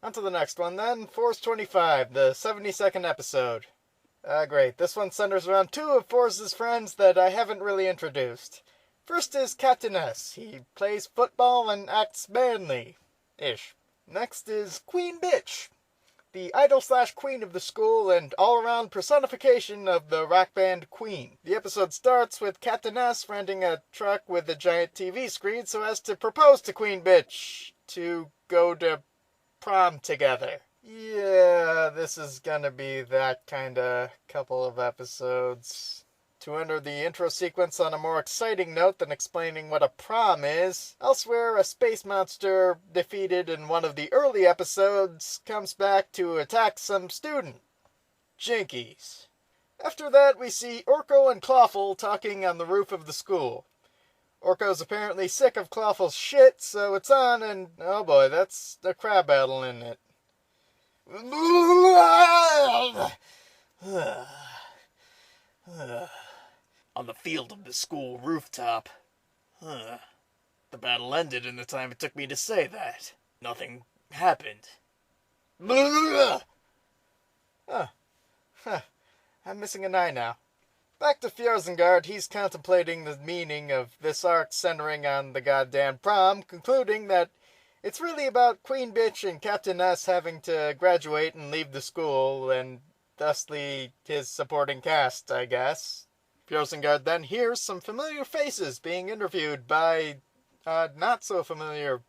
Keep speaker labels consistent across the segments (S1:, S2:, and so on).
S1: On to the next one then. Fourze 25, the 72nd episode. Great. This one centers around two of Fourze's friends that I haven't really introduced. First is Captain S. He plays football and acts manly-ish. Next is Queen Bitch, the idol/queen of the school and all-around personification of the rock band Queen. The episode starts with Captain S renting a truck with a giant TV screen so as to propose to Queen Bitch to go to prom together. Yeah, this is gonna be that kinda couple of episodes. To enter the intro sequence on a more exciting note than explaining what a prom is, elsewhere a space monster defeated in one of the early episodes comes back to attack some student. Jinkies. After that we see Orko and Clawful talking on the roof of the school. Orko's apparently sick of Clawful's shit, so it's on and oh boy, that's a crab battle in it. On the field of the school rooftop. The battle ended in the time it took me to say that. Nothing happened. I'm missing an eye now. Back to Fjorsengard, he's contemplating the meaning of this arc centering on the goddamn prom, concluding that it's really about Queen Bitch and Captain S having to graduate and leave the school, and thusly his supporting cast, I guess. Fjorsengard then hears some familiar faces being interviewed by not-so-familiar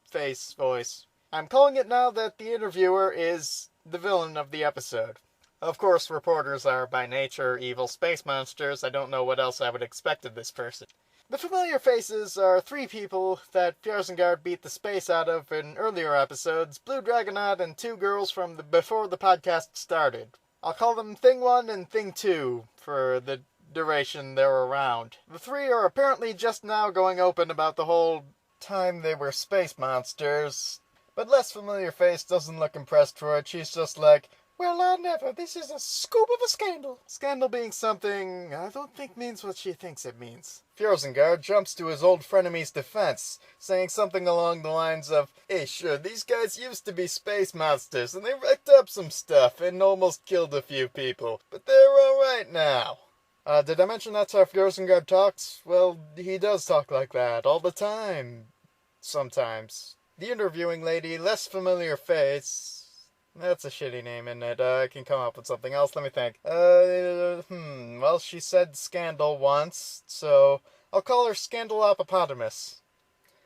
S1: voice. I'm calling it now that the interviewer is the villain of the episode. Of course, reporters are by nature evil space monsters. I don't know what else I would expect of this person. The familiar faces are three people that Fjorsengard beat the space out of in earlier episodes, Blue Dragonaut and two girls from before the podcast started. I'll call them Thing 1 and Thing 2 for the duration they're around. The three are apparently just now going open about the whole time they were space monsters, but less familiar face doesn't look impressed for it. She's just like, well, I never. This is a scoop of a scandal. Scandal being something I don't think means what she thinks it means. Fjorsengard jumps to his old frenemy's defense, saying something along the lines of, hey, sure, these guys used to be space monsters, and they wrecked up some stuff and almost killed a few people, but they're alright now. Did I mention that's how Fjorsengard talks? Well, he does talk like that all the time. Sometimes. The interviewing lady, less familiar face. That's a shitty name, isn't it? I can come up with something else. Let me think. Well, she said scandal once, so I'll call her Scandalopopotamus.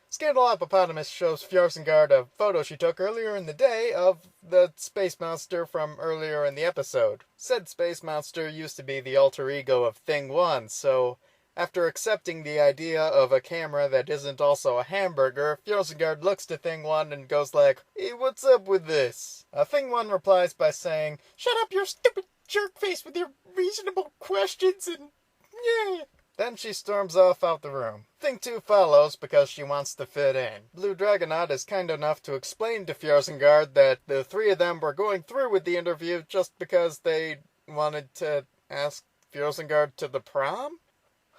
S1: Scandalopopotamus shows Fjorsengard a photo she took earlier in the day of the space monster from earlier in the episode. Said space monster used to be the alter ego of Thing 1, so after accepting the idea of a camera that isn't also a hamburger, Fjorsengard looks to Thing 1 and goes like, hey, what's up with this? Thing 1 replies by saying, shut up, you stupid jerk face with your reasonable questions and yeah. Then she storms off out the room. Thing 2 follows because she wants to fit in. Blue Dragonaut is kind enough to explain to Fjorsengard that the three of them were going through with the interview just because they wanted to ask Fjorsengard to the prom?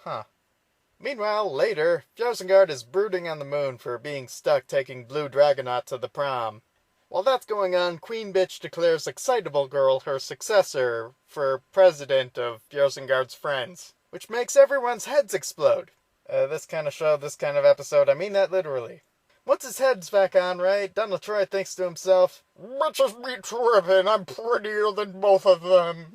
S1: Huh. Meanwhile, later, Fjorsengard is brooding on the moon for being stuck taking Blue Dragonaut to the prom. While that's going on, Queen Bitch declares Excitable Girl her successor for president of Fjorsengard's friends, which makes everyone's heads explode. This kind of show, this kind of episode, I mean that literally. Once his head's back on, right, Donald Troy thinks to himself, bitches be tripping, I'm prettier than both of them.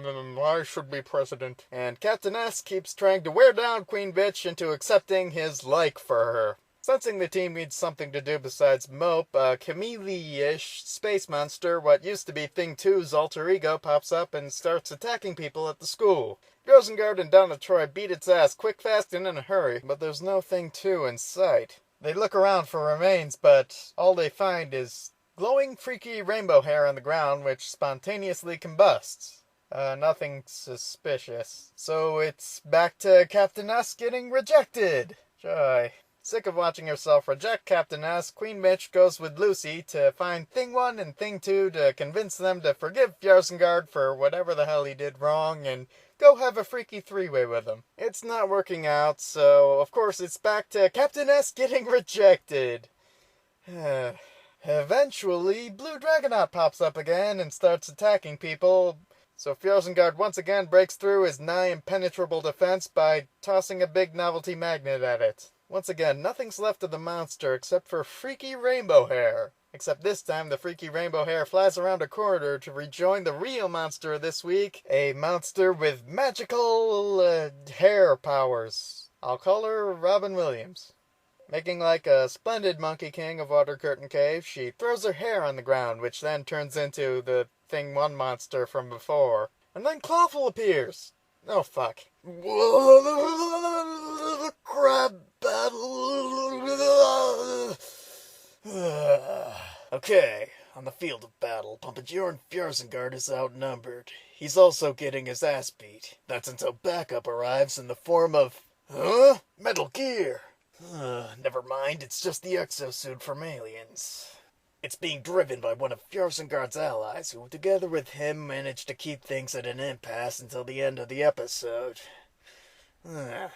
S1: I should be president. And Captain S keeps trying to wear down Queen Bitch into accepting his like for her. Sensing the team needs something to do besides mope, a chameleon-ish space monster, what used to be Thing 2's alter ego, pops up and starts attacking people at the school. Fjorsengard and Donald Troy beat its ass quick, fast, and in a hurry, but there's no Thing 2 in sight. They look around for remains, but all they find is glowing, freaky rainbow hair on the ground, which spontaneously combusts. Nothing suspicious. So it's back to Captain S getting rejected. Joy. Sick of watching herself reject Captain S, Queen Bitch goes with Lucy to find Thing 1 and Thing 2 to convince them to forgive Fjorsengard for whatever the hell he did wrong and go have a freaky three-way with him. It's not working out, so of course it's back to Captain S getting rejected. Eventually, Blue Dragonaut pops up again and starts attacking people, so Fjörsengard once again breaks through his nigh impenetrable defense by tossing a big novelty magnet at it. Once again, nothing's left of the monster except for freaky rainbow hair. Except this time, the freaky rainbow hair flies around a corridor to rejoin the real monster this week, a monster with magical hair powers. I'll call her Robin Williams. Making like a splendid Monkey King of Water Curtain Cave, she throws her hair on the ground, which then turns into the Thing 1 monster from before. And then Clawful appears. Oh, fuck. Crab battle. Okay, on the field of battle, Pompadour Fjörsengard is outnumbered. He's also getting his ass beat. That's until backup arrives in the form of... Metal Gear! Never mind, it's just the exosuit from Aliens. It's being driven by one of Fjörsengard's allies, who together with him managed to keep things at an impasse until the end of the episode. The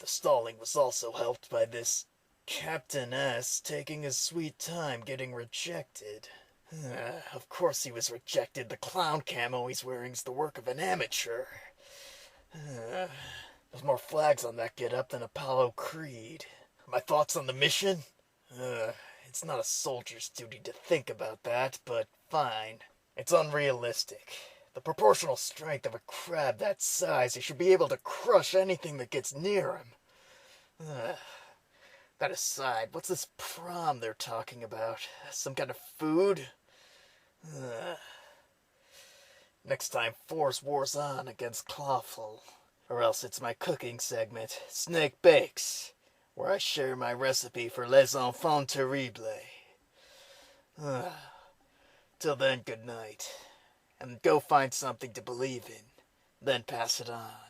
S1: stalling was also helped by this Captain S taking his sweet time getting rejected. Of course he was rejected. The clown camo he's wearing is the work of an amateur. There's more flags on that get-up than Apollo Creed. My thoughts on the mission? It's not a soldier's duty to think about that, but fine. It's unrealistic. The proportional strength of a crab that size, he should be able to crush anything that gets near him. That aside, what's this prom they're talking about? Some kind of food? Next time, Force wars on against Clawful. Or else it's my cooking segment, Snake Bakes, where I share my recipe for les enfants terribles. Till then, good night. And go find something to believe in. Then pass it on.